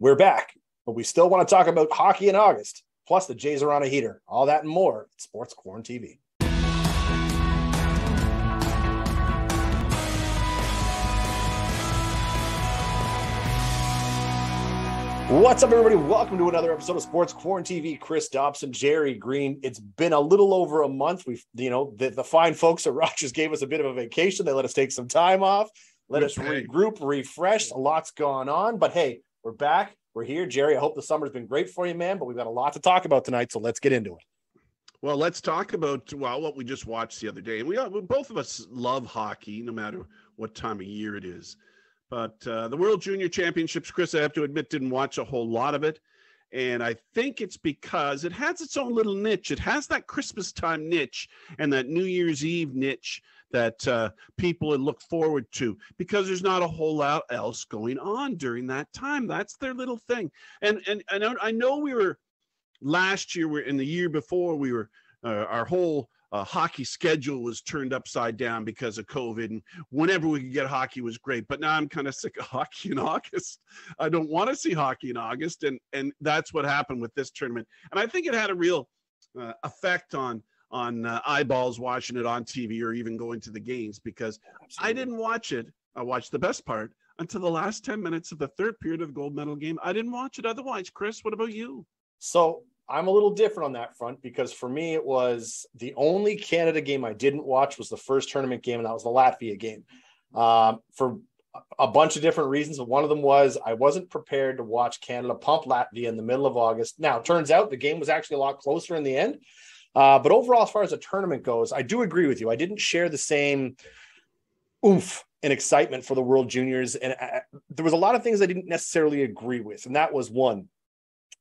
We're back, but we still want to talk about hockey in August. Plus, the Jays are on a heater. All that and more at Sports QuaranTV. What's up, everybody? Welcome to another episode of Sports QuaranTV. Chris Dobson, Gerry Green. It's been a little over a month. The fine folks at Rogers gave us a bit of a vacation. They let us take some time off, let us regroup, refresh. A lot's gone on, but hey, we're back. We're here. Gerry, I hope the summer's been great for you, man, but we've got a lot to talk about tonight, so let's get into it. Well, let's talk about, what we just watched the other day. And both of us love hockey, no matter what time of year it is. But the World Junior Championships, Chris, I have to admit, didn't watch a whole lot of it. And I think it's because it has its own little niche. It has that Christmas time niche and that New Year's Eve niche that people look forward to, because there's not a whole lot else going on during that time. That's their little thing. And I know we were last year, in the year before, we were our whole hockey schedule was turned upside down because of COVID, and whenever we could get hockey was great. But now I'm kind of sick of hockey in August. I don't want to see hockey in August, and that's what happened with this tournament. And I think it had a real effect on eyeballs watching it on TV or even going to the games, because I didn't watch it. I watched the best part until the last 10 minutes of the third period of the gold medal game. I didn't watch it otherwise. Chris, what about you? So I'm a little different on that front, because for me, it was the only Canada game I didn't watch was the first tournament game, and that was the Latvia game, for a bunch of different reasons. But one of them was I wasn't prepared to watch Canada pump Latvia in the middle of August. Now, it turns out the game was actually a lot closer in the end. But overall, as far as the tournament goes, I do agree with you. I didn't share the same oomph and excitement for the World Juniors. And there was a lot of things I didn't necessarily agree with. And that was one.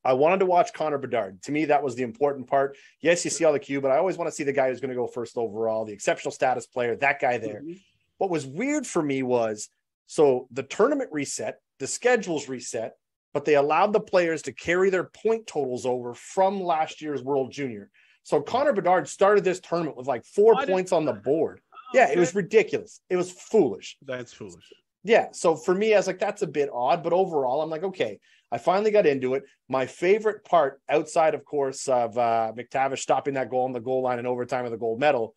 I wanted to watch Connor Bedard. To me, that was the important part. Yes, you see all the cue, but I always want to see the guy who's going to go first overall, the exceptional status player, that guy there. Mm-hmm. What was weird for me was, so the tournament reset, the schedules reset, but they allowed the players to carry their point totals over from last year's World Junior. So Connor Bedard started this tournament with like 4 points on the board. Yeah, it was ridiculous. It was foolish. That's foolish. Yeah, so for me, I was like, that's a bit odd. But overall, I'm like, okay, I finally got into it. My favorite part, outside, of course, of McTavish stopping that goal on the goal line in overtime of the gold medal,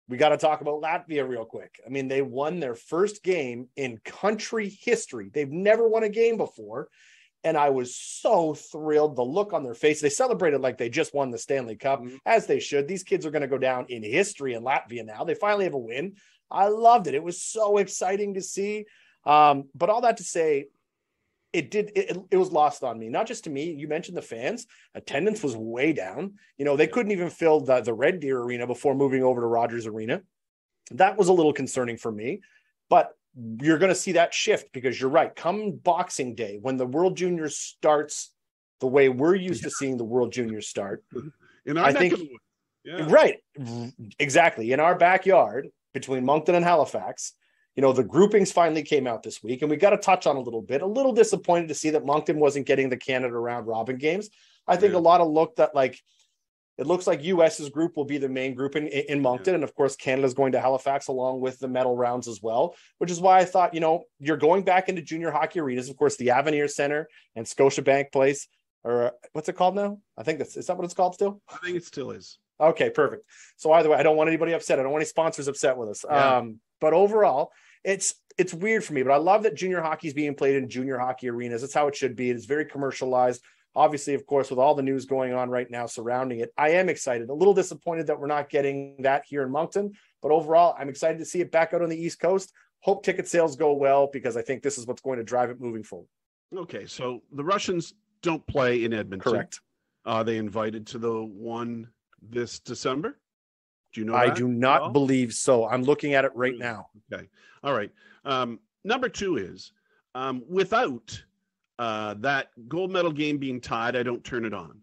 we got to talk about Latvia real quick. I mean, they won their first game in country history. They've never won a game before. And I was so thrilled. The look on their face, they celebrated like they just won the Stanley Cup, as they should. These kids are going to go down in history in Latvia now. They finally have a win. I loved it. It was so exciting to see. But all that to say, it was lost on me. Not just to me. You mentioned the fans. Attendance was way down. You know, they couldn't even fill the Red Deer Arena before moving over to Rogers Arena. That was a little concerning for me. But you're going to see that shift, because you're right. Come Boxing Day, when the World Juniors starts the way we're used to seeing the World Juniors start, in our right, exactly, in our backyard between Moncton and Halifax. You know, the groupings finally came out this week, and we got to touch on a little bit. A little disappointed to see that Moncton wasn't getting the Canada round robin games. I think a lot of looked at like, it looks like US's group will be the main group in Moncton. Yeah. And of course, Canada's going to Halifax along with the medal rounds as well, which is why I thought, you know, you're going back into junior hockey arenas. Of course, the Avenir Center and Scotiabank Place, or what's it called now? I think is that what it's called still? I think it still is. Okay, perfect. So either way, I don't want anybody upset. I don't want any sponsors upset with us. Yeah. But overall, it's weird for me, but I love that junior hockey is being played in junior hockey arenas. That's how it should be. It's very commercialized. Obviously, of course, with all the news going on right now surrounding it, I am excited. A little disappointed that we're not getting that here in Moncton, but overall, I'm excited to see it back out on the East Coast. Hope ticket sales go well, because I think this is what's going to drive it moving forward. Okay, so the Russians don't play in Edmonton. Correct. Are they invited to the one this December? Do you know I do not believe so. I'm looking at it right now. Okay. All right. Number two is without that gold medal game being tied, I don't turn it on.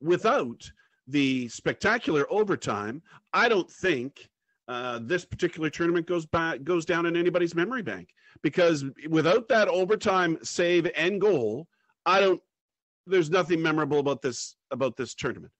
Without the spectacular overtime, I don't think this particular tournament goes down in anybody's memory bank, because without that overtime save and goal, there's nothing memorable about this tournament.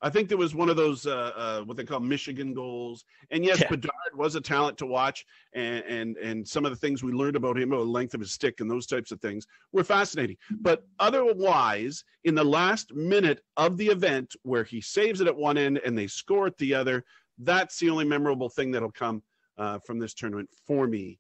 I think there was one of those what they call Michigan goals. And yes, Yeah. Bedard was a talent to watch, and some of the things we learned about him, about the length of his stick and those types of things, were fascinating. But otherwise, in the last minute of the event where he saves it at one end and they score at the other, that's the only memorable thing that'll come from this tournament for me,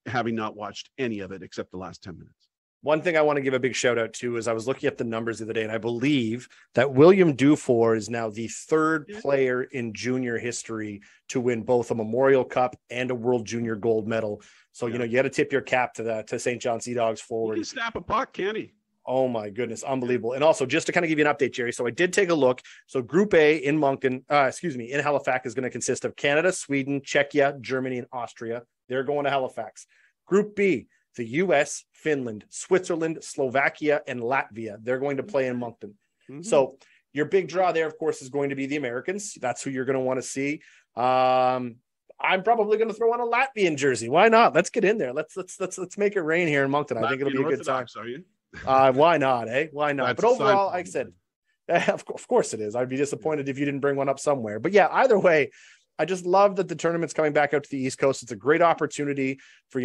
having not watched any of it except the last 10 minutes. One thing I want to give a big shout out to is I was looking at the numbers the other day, and I believe that William Dufour is now the third player in junior history to win both a Memorial Cup and a World Junior Gold Medal. So, you got to tip your cap to that, to St. John Sea Dogs forward. He can snap a puck, can he? Oh my goodness, unbelievable. And also, just to kind of give you an update, Jerry, so I did take a look. So Group A in in Halifax is going to consist of Canada, Sweden, Czechia, Germany, and Austria. They're going to Halifax. Group B, the U.S., Finland, Switzerland, Slovakia, and Latvia. They're going to play in Moncton. Mm-hmm. So your big draw there, of course, is going to be the Americans. That's who you're going to want to see. I'm probably going to throw on a Latvian jersey. Why not? Let's get in there. Let's make it rain here in Moncton. I think it'll be a good time. Are you? Why not? Why not? That's but overall, like I said, of course it is. I'd be disappointed if you didn't bring one up somewhere. But yeah, either way, I just love that the tournament's coming back out to the East Coast. It's a great opportunity for,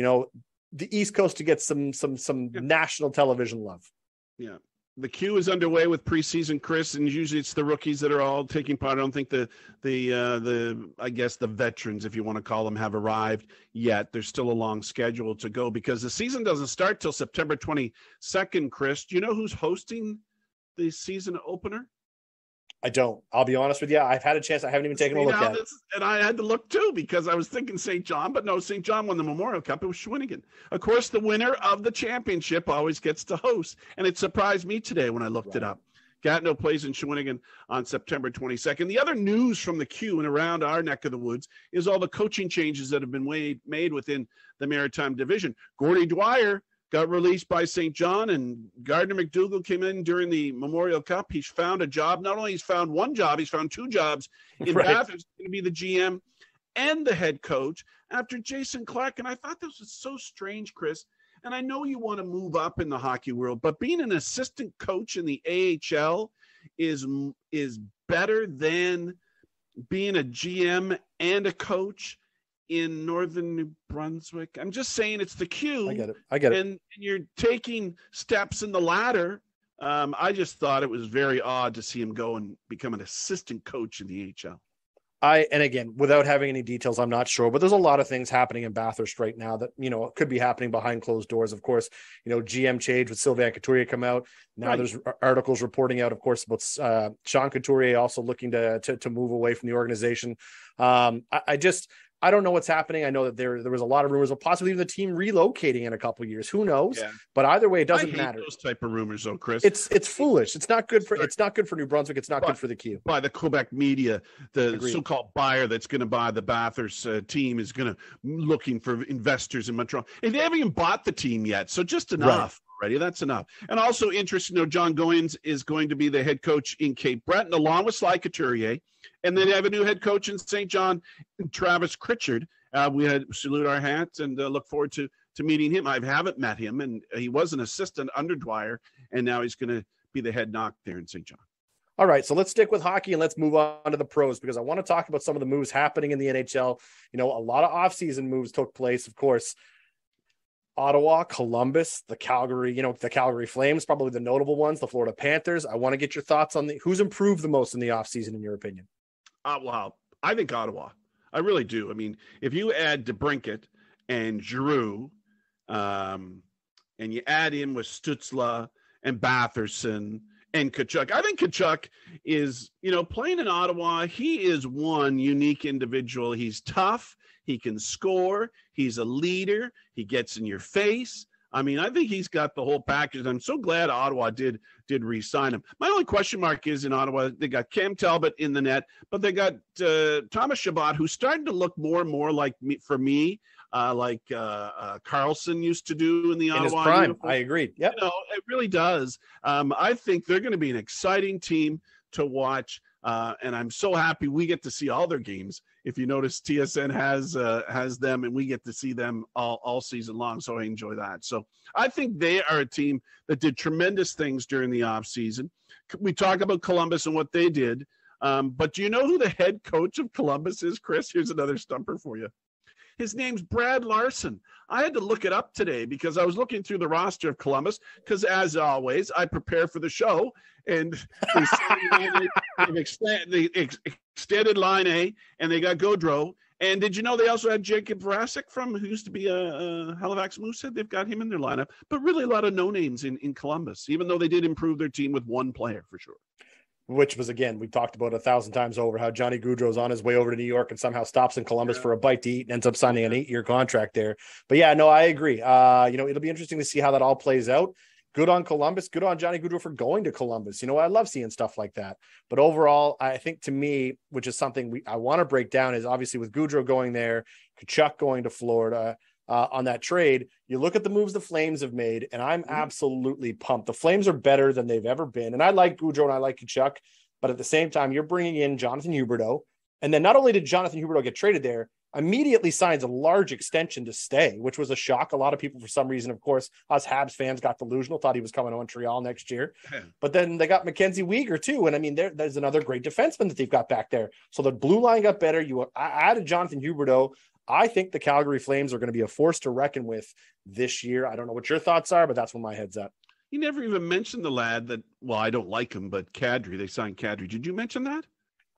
the East Coast to get some national television love. Yeah. The queue is underway with preseason, Chris, and usually it's the rookies that are all taking part. I don't think the veterans, if you want to call them, have arrived yet. There's still a long schedule to go because the season doesn't start till September 22nd, Chris. Do you know who's hosting the season opener? I don't. I'll be honest with you. I've had a chance. I haven't even taken a look at it. And I had to look too because I was thinking St. John, but no, St. John won the Memorial Cup. It was Shawinigan. Of course, the winner of the championship always gets to host. And it surprised me today when I looked it up. Gatineau plays in Shawinigan on September 22nd. The other news from the queue and around our neck of the woods is all the coaching changes that have been made within the Maritime Division. Gordy Dwyer got released by St. John, and Gardner McDougall came in during the Memorial Cup. He's found a job. Not only he's found one job, he's found two jobs in Bath. He's going to be the GM and the head coach after Jason Clark. And I thought this was so strange, Chris. And I know you want to move up in the hockey world, but being an assistant coach in the AHL is better than being a GM and a coach in northern New Brunswick. I'm just saying it's the queue. I get it. And you're taking steps in the ladder. I just thought it was very odd to see him go and become an assistant coach in the AHL. And again, without having any details, I'm not sure, but there's a lot of things happening in Bathurst right now that, could be happening behind closed doors. Of course, GM change with Sylvain Couturier come out. Now there's articles reporting out, of course, about Sean Couturier also looking to move away from the organization. I don't know what's happening. I know that there was a lot of rumors of possibly even the team relocating in a couple of years. Who knows? Yeah. But either way, it doesn't matter. Those type of rumors, though, Chris. It's foolish. It's not good for New Brunswick. It's not good for the queue. By the Quebec media, the so-called buyer that's going to buy the Bathurst team is going to looking for investors in Montreal. And they haven't even bought the team yet, so just enough. Already. That's enough. And also interesting, John Goins is going to be the head coach in Cape Breton, along with Sly Couturier. And then they have a new head coach in St. John, Travis Critchard. We salute our hats and look forward to meeting him. I haven't met him, and he was an assistant under Dwyer, and now he's going to be the head knock there in St. John. All right, so let's stick with hockey and let's move on to the pros because I want to talk about some of the moves happening in the NHL. A lot of offseason moves took place, of course. Ottawa, Columbus, the Calgary Flames, probably the notable ones, the Florida Panthers. I want to get your thoughts on who's improved the most in the offseason, in your opinion. Well, I think Ottawa. I really do. I mean, if you add DeBrincat and Giroux, and you add in with Stützle and Batherson and Tkachuk, I think Tkachuk is, playing in Ottawa, he is one unique individual. He's tough. He can score. He's a leader. He gets in your face. I mean, I think he's got the whole package. I'm so glad Ottawa did re-sign him. My only question mark is in Ottawa, they got Cam Talbot in the net, but they got Thomas Chabot, who's starting to look more and more like Carlson used to do in the Ottawa. In his prime, uniform. I agree. Yeah, it really does. I think they're going to be an exciting team to watch, and I'm so happy we get to see all their games If you notice, TSN has them, and we get to see them all season long. So I enjoy that. So I think they are a team that did tremendous things during the offseason. We talk about Columbus and what they did. But do you know who the head coach of Columbus is, Chris? Here's another stumper for you. His name's Brad Larson. I had to look it up today because I was looking through the roster of Columbus because, as always, I prepare for the show. And they extended line A, and they got Gaudreau. And did you know they also had Jacob Vrasek who used to be a Halifax Moosehead? They've got him in their lineup. But really a lot of no-names in Columbus, even though they did improve their team with one player for sure. Which was, again, we talked about 1,000 times over how Johnny Gaudreau's on his way over to New York and somehow stops in Columbus for a bite to eat and ends up signing an 8-year contract there. But yeah, no, I agree. It'll be interesting to see how that all plays out. Good on Columbus. Good on Johnny Gaudreau for going to Columbus. I love seeing stuff like that. But overall, I think to me, which is something I want to break down, is obviously with Gaudreau going there, Tkachuk going to Florida, on that trade, you look at the moves the Flames have made, and I'm absolutely pumped. The Flames are better than they've ever been. And I like Gaudreau and I like Tkachuk, but at the same time, you're bringing in Jonathan Huberdeau. And then not only did Jonathan Huberdeau get traded there, immediately signs a large extension to stay, which was a shock. A lot of people, for some reason, of course, us Habs fans got delusional, thought he was coming to Montreal next year. But then they got Mackenzie Weegar too. And I mean, there's another great defenseman that they've got back there. So the blue line got better. I added Jonathan Huberdeau. I think the Calgary Flames are going to be a force to reckon with this year. I don't know what your thoughts are, but that's where my head's at. You never even mentioned the lad that, well, I don't like him, but Kadri, they signed Kadri. Did you mention that?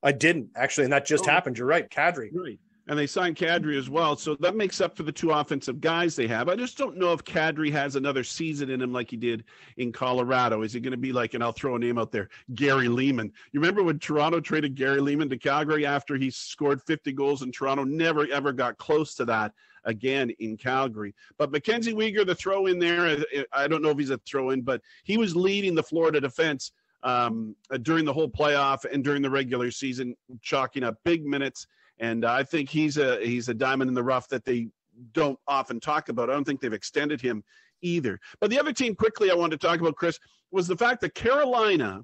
I didn't, actually, and that just happened. You're right, Kadri. Right. And they signed Kadri as well. So that makes up for the two offensive guys they have. I just don't know if Kadri has another season in him like he did in Colorado. Is he going to be like, and I'll throw a name out there, Gary Lehman. You remember when Toronto traded Gary Lehman to Calgary after he scored 50 goals in Toronto? Never, ever got close to that again in Calgary. But Mackenzie Weegar, the throw in there, I don't know if he's a throw in, but he was leading the Florida defense during the whole playoff and during the regular season, chalking up big minutes. And I think he's a diamond in the rough that they don't often talk about. I don't think they've extended him either. But the other team quickly I wanted to talk about, Chris, was the fact that Carolina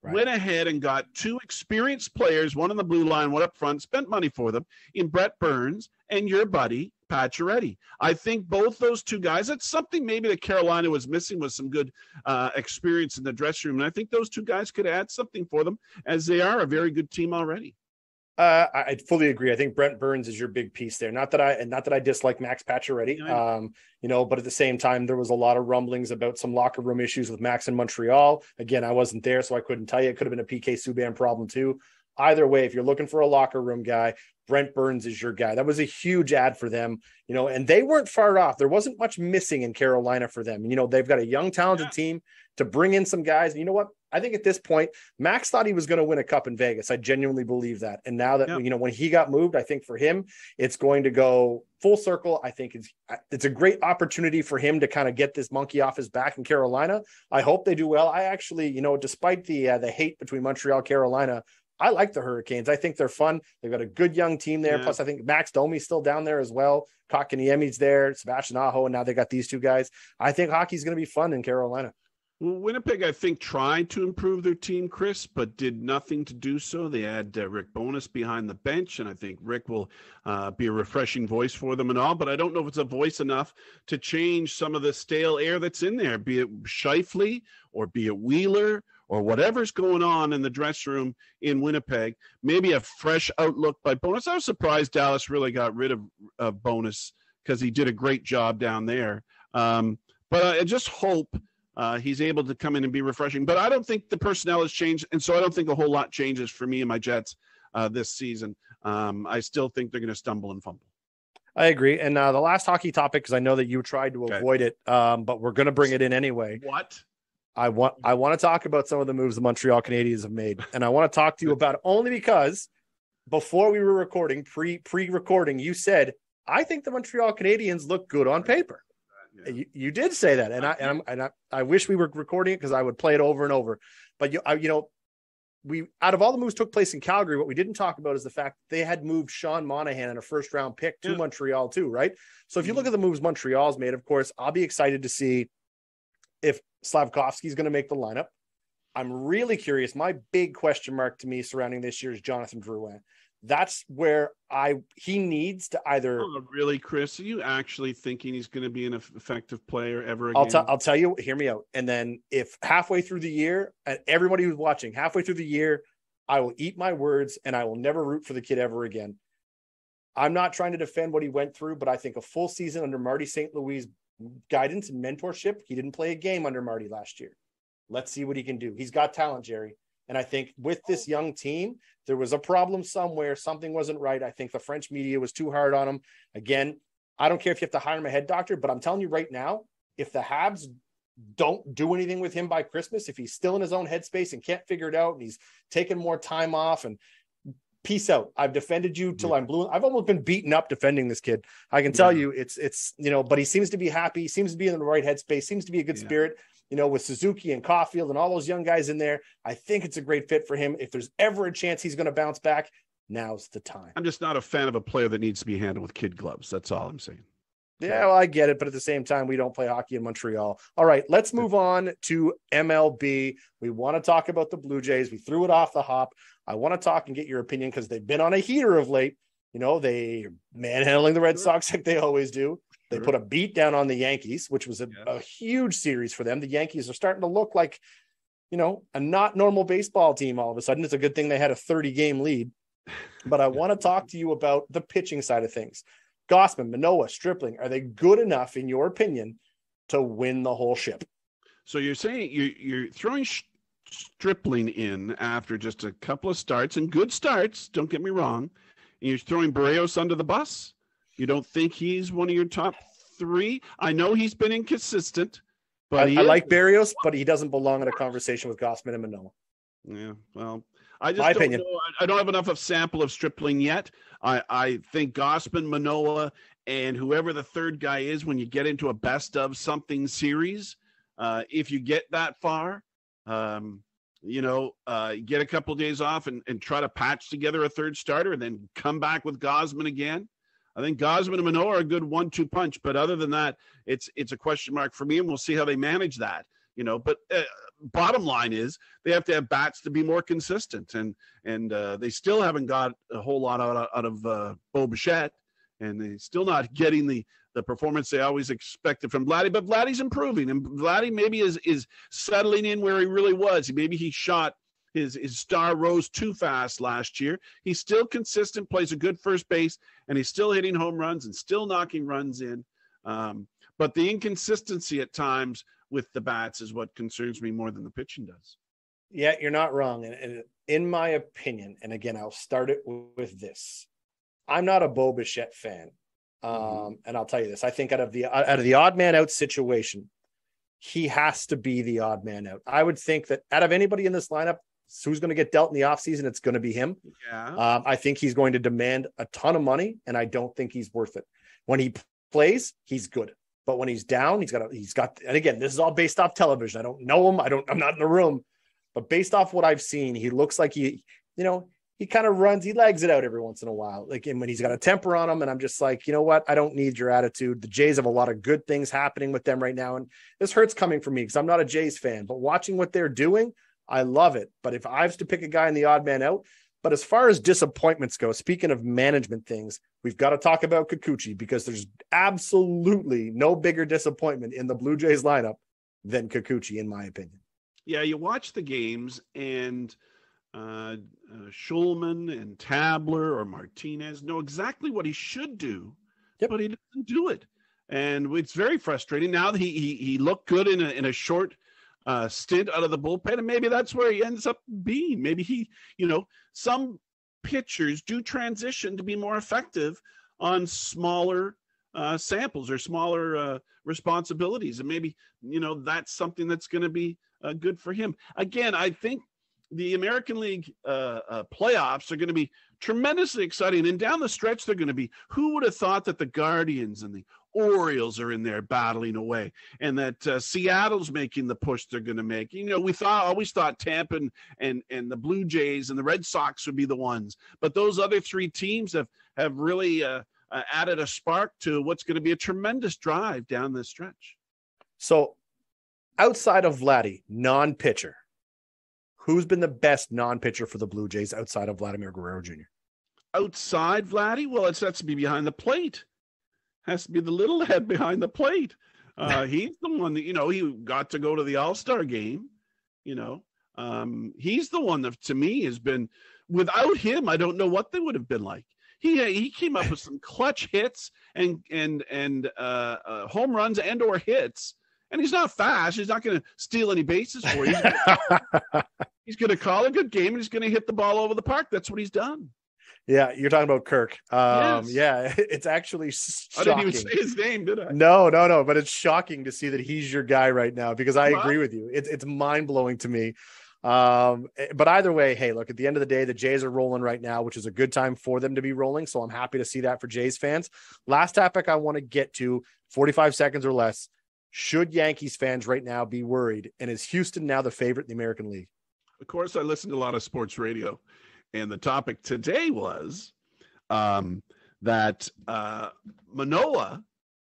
went ahead and got two experienced players, one on the blue line, one up front, spent money for them, in Brett Burns and your buddy, Pacioretty. I think both those two guys, that's something maybe that Carolina was missing, was some good experience in the dressing room. And I think those two guys could add something for them, as they are a very good team already. I fully agree. I think Brent Burns is your big piece there. Not that I dislike Max Pacioretty, but at the same time, there was a lot of rumblings about some locker room issues with Max in Montreal. Again, I wasn't there, so I couldn't tell you. It could have been a PK Subban problem too. Either way, if you're looking for a locker room guy, Brent Burns is your guy. That was a huge ad for them, and they weren't far off. There wasn't much missing in Carolina for them. They've got a young, talented team to bring in some guys. And you know what? I think at this point, Max thought he was going to win a cup in Vegas. I genuinely believe that. And now that, when he got moved, I think for him, it's going to go full circle. I think it's a great opportunity for him to kind of get this monkey off his back in Carolina. I hope they do well. I actually, despite the hate between Montreal and Carolina, I like the Hurricanes. I think they're fun. They've got a good young team there. Plus, I think Max Domi's still down there as well. Kotkaniemi's there, Sebastian Aho, and now they got these two guys. I think hockey's going to be fun in Carolina. Well, Winnipeg, I think, tried to improve their team, Chris, but did nothing to do so. They had Rick Bowness behind the bench, and I think Rick will be a refreshing voice for them and all, but I don't know if it's a voice enough to change some of the stale air that's in there, be it Scheifele or be it Wheeler or whatever's going on in the dressing room in Winnipeg. Maybe a fresh outlook by Bowness. I was surprised Dallas really got rid of Bowness because he did a great job down there. But I just hope he's able to come in and be refreshing. But I don't think the personnel has changed, and so I don't think a whole lot changes for me and my Jets this season. I still think they're going to stumble and fumble. I agree. And the last hockey topic, because I know that you tried to avoid it, but we're going to bring it in anyway. What? I want to talk about some of the moves the Montreal Canadiens have made, and I want to talk to you about it only because before we were recording, pre-recording, you said, I think the Montreal Canadiens look good on paper. Yeah. You did say that, and I wish we were recording it because I would play it over and over. But we out of all the moves took place in Calgary, what we didn't talk about is the fact that they had moved Sean Monahan and a first-round pick to Montreal too, right? So if you look at the moves Montreal's made, of course, I'll be excited to see if Slavkovsky's going to make the lineup. I'm really curious. My big question mark to me surrounding this year is Jonathan Drouin. That's where he needs to either. Oh, really, Chris? Are you actually thinking he's going to be an effective player ever again? I'll tell you, hear me out. And then if halfway through the year, and everybody who's watching, halfway through the year, I will eat my words and I will never root for the kid ever again. I'm not trying to defend what he went through, but I think a full season under Marty St. Louis' guidance and mentorship, he didn't play a game under Marty last year. Let's see what he can do. He's got talent, Gerry. And I think with this young team, there was a problem somewhere. Something wasn't right. I think the French media was too hard on him. Again, I don't care if you have to hire him a head doctor, but I'm telling you right now, if the Habs don't do anything with him by Christmas, if he's still in his own headspace and can't figure it out and he's taking more time off, and peace out. I've defended you till I'm blue. I've almost been beaten up defending this kid. I can tell you it's, but he seems to be happy, seems to be in the right headspace, seems to be a good spirit, with Suzuki and Caulfield and all those young guys in there. I think it's a great fit for him. If there's ever a chance he's going to bounce back, now's the time. I'm just not a fan of a player that needs to be handled with kid gloves. That's all I'm saying. Yeah, well, I get it. But at the same time, we don't play hockey in Montreal. All right, let's move on to MLB. We want to talk about the Blue Jays. We threw it off the hop. I want to talk and get your opinion because they've been on a heater of late. They manhandling the Red Sox like they always do. They put a beat down on the Yankees, which was a huge series for them. The Yankees are starting to look like, a not normal baseball team all of a sudden. It's a good thing they had a 30-game lead. But I want to talk to you about the pitching side of things. Gausman, Manoah, Stripling, are they good enough, in your opinion, to win the whole ship? So you're saying you're throwing Stripling in after just a couple of starts, and good starts, don't get me wrong, and you're throwing Barrios under the bus? You don't think he's one of your top three? I know he's been inconsistent, but I like Barrios, but he doesn't belong in a conversation with Gausman and Manoah. Yeah, well, I just don't know. I don't have enough of sample of Stripling yet. I think Gausman, Manoah, and whoever the third guy is, when you get into a best of something series, if you get that far, get a couple of days off and try to patch together a third starter and then come back with Gausman again. I think Gausman and Manoah are a good 1-2 punch, but other than that, it's a question mark for me, and we'll see how they manage that. But bottom line is they have to have bats to be more consistent, and they still haven't got a whole lot out of Bo Bichette, and they're still not getting the performance they always expected from Vladdy. But Vladdy's improving, and Vladdy maybe is settling in where he really was. Maybe he shot his star rose too fast last year. He's still consistent, plays a good first base, and he's still hitting home runs and still knocking runs in. But the inconsistency at times with the bats is what concerns me more than the pitching does. Yeah, you're not wrong. And in my opinion, and again, I'll start it with this. I'm not a Bo Bichette fan. And I'll tell you this. I think out of the odd man out situation, he has to be the odd man out. I would think that out of anybody in this lineup, who's going to get dealt in the offseason, it's going to be him. Yeah. I think he's going to demand a ton of money, and I don't think he's worth it. When he plays, he's good. But when he's down, he's got, and again, this is all based off television. I don't know him. I'm not in the room, but based off what I've seen, he looks like he kind of runs, he legs it out every once in a while. Like, and when he's got a temper on him, and I'm just like, you know what? I don't need your attitude. The Jays have a lot of good things happening with them right now. And this hurts coming from me because I'm not a Jays fan, but watching what they're doing, I love it. But if I was to pick a guy in the odd man out, but as far as disappointments go, speaking of management things, we've got to talk about Kikuchi, because there's absolutely no bigger disappointment in the Blue Jays lineup than Kikuchi, in my opinion. Yeah, you watch the games, and Schulman and Tabler or Martinez know exactly what he should do, but he doesn't do it. And it's very frustrating. Now that he looked good in a short stint out of the bullpen, and maybe that's where he ends up being. Maybe some pitchers do transition to be more effective on smaller samples or smaller responsibilities, and maybe that's something that's going to be good for him. Again, I think the American League playoffs are going to be tremendously exciting, and down the stretch they're going to be. Who would have thought that the Guardians and the Orioles are in there battling away, and that Seattle's making the push they're going to make? We always thought Tampa and the Blue Jays and the Red Sox would be the ones, but those other three teams have really added a spark to what's going to be a tremendous drive down the stretch. So outside of Vladdy, non-pitcher, who's been the best non-pitcher for the Blue Jays outside of Vladimir Guerrero Jr.? outside, Vladdy? Well, it has to be behind the plate. Has to be the little head behind the plate. He's the one that, he got to go to the All-Star game. He's the one that, to me, has been, without him, I don't know what they would have been like. He came up with some clutch hits and home runs and or hits. And he's not fast. He's not going to steal any bases for you. He's going to call a good game, and he's going to hit the ball over the park. That's what he's done. Yeah, you're talking about Kirk. Yes. Yeah, it's actually shocking. I didn't even say his name, did I? No, but it's shocking to see that he's your guy right now, because I agree with you. It's mind-blowing to me. But either way, hey, look, at the end of the day, the Jays are rolling right now, which is a good time for them to be rolling. So I'm happy to see that for Jays fans. Last topic I want to get to, 45 seconds or less. Should Yankees fans right now be worried? And is Houston now the favorite in the American League? Of course, I listen to a lot of sports radio. And the topic today was that Manoah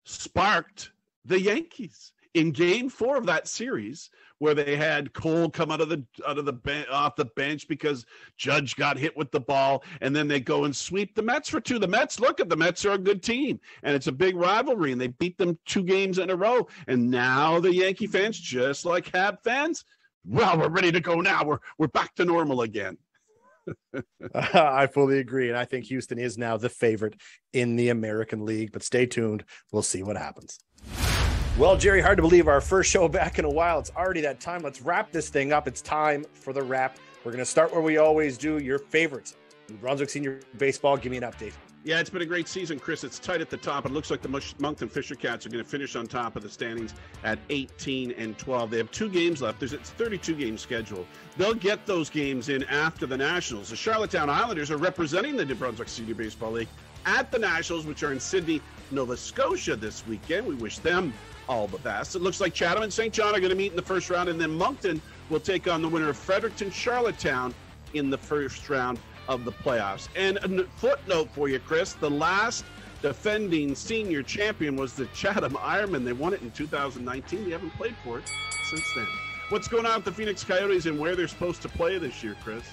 sparked the Yankees in Game 4 of that series, where they had Cole come off the bench because Judge got hit with the ball, and then they go and sweep the Mets for 2. The Mets are a good team, and it's a big rivalry, and they beat them 2 games in a row. And now the Yankee fans, just like Hab fans, well, we're ready to go now. We're back to normal again. I fully agree, and I think Houston is now the favorite in the American League, but stay tuned. We'll see what happens. Well, Jerry, hard to believe our first show back in a while. It's already that time. Let's wrap this thing up. It's time for the wrap. We're going to start where we always do. Your favorites in Brunswick Senior Baseball. Give me an update. Yeah, it's been a great season, Chris. It's tight at the top. It looks like the Moncton Fisher Cats are going to finish on top of the standings at 18-12. They have 2 games left. It's 32-game schedule. They'll get those games in after the Nationals. The Charlottetown Islanders are representing the New Brunswick Senior Baseball League at the Nationals, which are in Sydney, Nova Scotia this weekend. We wish them all the best. It looks like Chatham and St. John are going to meet in the first round, and then Moncton will take on the winner of Fredericton Charlottetown in the first round of the playoffs. And a footnote for you, Chris, the last defending senior champion was the Chatham Ironmen. They won it in 2019. They haven't played for it since then. What's going on with the Phoenix Coyotes and where they're supposed to play this year, Chris?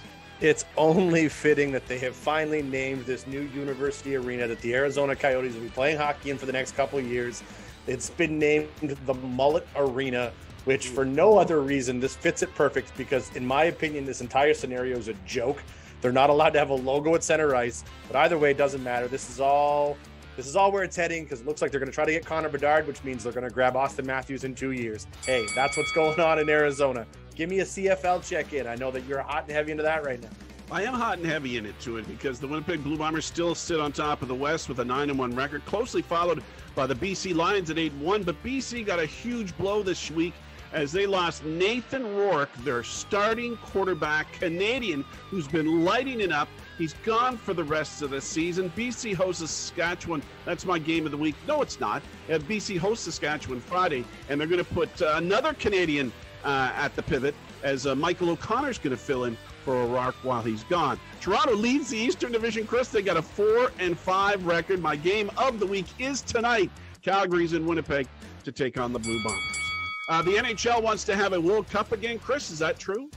It's only fitting that they have finally named this new university arena that the Arizona Coyotes will be playing hockey in for the next couple of years. It's been named the Mullet Arena, which for no other reason, this fits it perfect, because in my opinion, this entire scenario is a joke. They're not allowed to have a logo at center ice, but either way, it doesn't matter. This is all where it's heading, because it looks like they're going to try to get Connor Bedard, which means they're going to grab Austin Matthews in 2 years. Hey, that's what's going on in Arizona. Give me a CFL check-in. I know that you're hot and heavy into that right now. I am hot and heavy in it because the Winnipeg Blue Bombers still sit on top of the West with a 9-1 record, closely followed by the BC Lions at 8-1. But BC got a huge blow this week as they lost Nathan Rourke, their starting quarterback, Canadian, who's been lighting it up. He's gone for the rest of the season. BC hosts Saskatchewan. That's my game of the week. No, it's not. BC hosts Saskatchewan Friday, and they're going to put another Canadian at the pivot, as Michael O'Connor's going to fill in for O'Rourke while he's gone. Toronto leads the Eastern Division, Chris. They got a 4-5 record. My game of the week is tonight. Calgary's in Winnipeg to take on the Blue Bombers. The NHL wants to have a World Cup again, Chris. Is that true?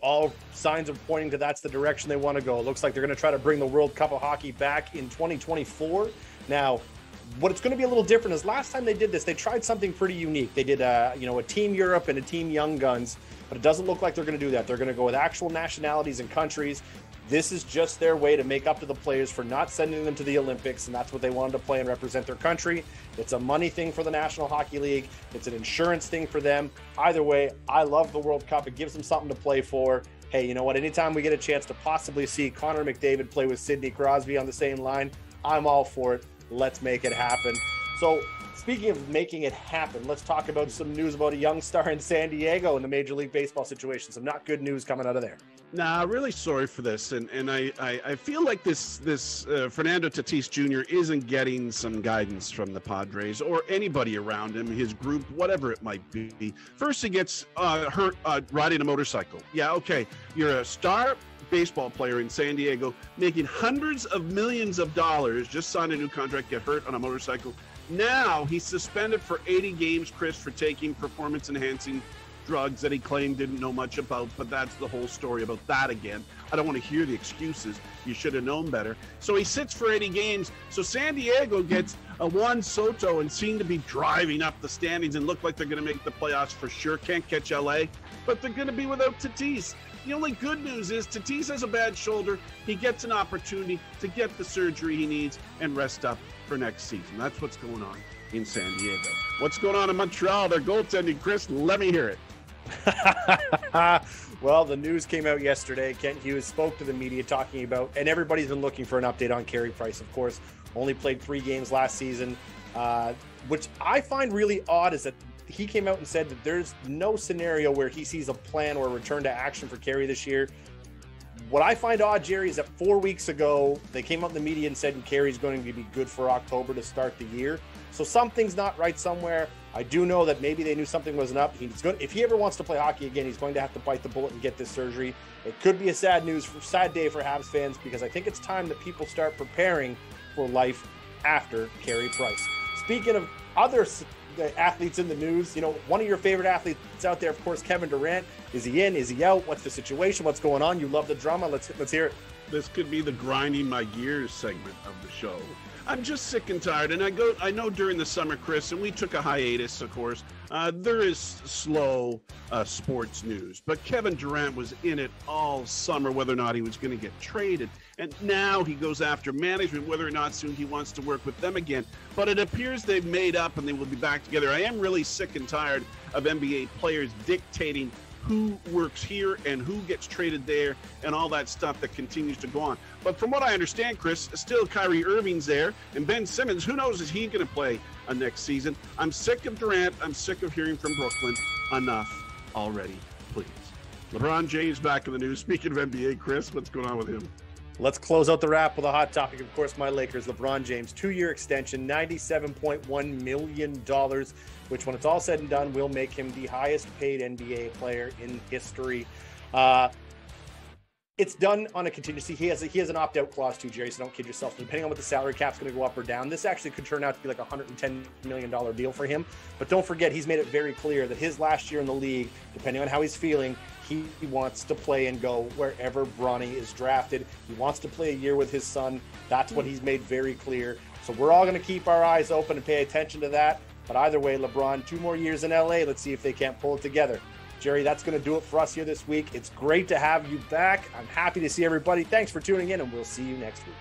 All signs are pointing to that's the direction they want to go. It looks like they're going to try to bring the World Cup of Hockey back in 2024. Now, what it's going to be a little different is last time they did this, they tried something pretty unique. They did a Team Europe and a Team Young Guns, but it doesn't look like they're going to do that. They're going to go with actual nationalities and countries. This is just their way to make up to the players for not sending them to the Olympics, and that's what they wanted to play and represent their country. It's a money thing for the National Hockey League. It's an insurance thing for them. Either way, I love the World Cup. It gives them something to play for. Hey, you know what? Anytime we get a chance to possibly see Connor McDavid play with Sidney Crosby on the same line, I'm all for it. Let's make it happen. So, speaking of making it happen, let's talk about some news about a young star in San Diego in the Major League Baseball situation. Some not good news coming out of there. Nah, really sorry for this, and I feel like this Fernando Tatis Jr. isn't getting some guidance from the Padres or anybody around him, his group, whatever it might be. First, he gets hurt riding a motorcycle. Yeah, okay, you're a star baseball player in San Diego, making hundreds of millions of dollars, just signed a new contract, get hurt on a motorcycle. Now he's suspended for 80 games, Chris, for taking performance-enhancing drugs that he claimed didn't know much about, but that's the whole story about that again. I don't want to hear the excuses. You should have known better. So he sits for 80 games. So San Diego gets a Juan Soto and seem to be driving up the standings and look like they're going to make the playoffs for sure. Can't catch LA, but they're going to be without Tatis. The only good news is Tatis has a bad shoulder. He gets an opportunity to get the surgery he needs and rest up for next season. That's what's going on in San Diego. What's going on in Montreal? Their goaltending, Chris, let me hear it. Well, the news came out yesterday. Kent Hughes spoke to the media talking about, and everybody's been looking for an update on Carey Price, of course. Only played 3 games last season, which I find really odd is that he came out and said that there's no scenario where he sees a plan or a return to action for Carey this year. What I find odd, Jerry, is that 4 weeks ago, they came out in the media and said Carey's going to be good for October to start the year. So something's not right somewhere. I do know that maybe they knew something wasn't up. If he ever wants to play hockey again, he's going to have to bite the bullet and get this surgery. It could be a sad day for Habs fans, because I think it's time that people start preparing for life after Carey Price. Speaking of other athletes in the news, one of your favorite athletes out there, of course, Kevin Durant. Is he in? Is he out? What's the situation? What's going on? You love the drama. Let's hear it. This could be the grinding my gears segment of the show. I'm just sick and tired, and I know during the summer, Chris, and we took a hiatus, of course, there is slow sports news, but Kevin Durant was in it all summer, whether or not he was going to get traded, and now he goes after management, whether or not soon he wants to work with them again, but it appears they've made up and they will be back together. I am really sick and tired of NBA players dictating who works here and who gets traded there and all that stuff that continues to go on. But from what I understand, Chris, still Kyrie Irving's there, and Ben Simmons, who knows, is he going to play next season? I'm sick of Durant. I'm sick of hearing from Brooklyn. Enough already, please. LeBron James back in the news. Speaking of NBA, Chris, what's going on with him? Let's close out the wrap with a hot topic. Of course, my Lakers, LeBron James, 2-year extension, $97.1 million, which when it's all said and done will make him the highest paid NBA player in history. It's done on a contingency. He has an opt-out clause too, Jerry, so don't kid yourself. Depending on what the salary cap's going to go up or down, this actually could turn out to be like a $110 million deal for him. But don't forget, he's made it very clear that his last year in the league, depending on how he's feeling, he wants to play and go wherever Bronny is drafted. He wants to play a year with his son. That's what he's made very clear. So we're all going to keep our eyes open and pay attention to that. But either way, LeBron, 2 more years in LA. Let's see if they can't pull it together. Jerry, that's going to do it for us here this week. It's great to have you back. I'm happy to see everybody. Thanks for tuning in, and we'll see you next week.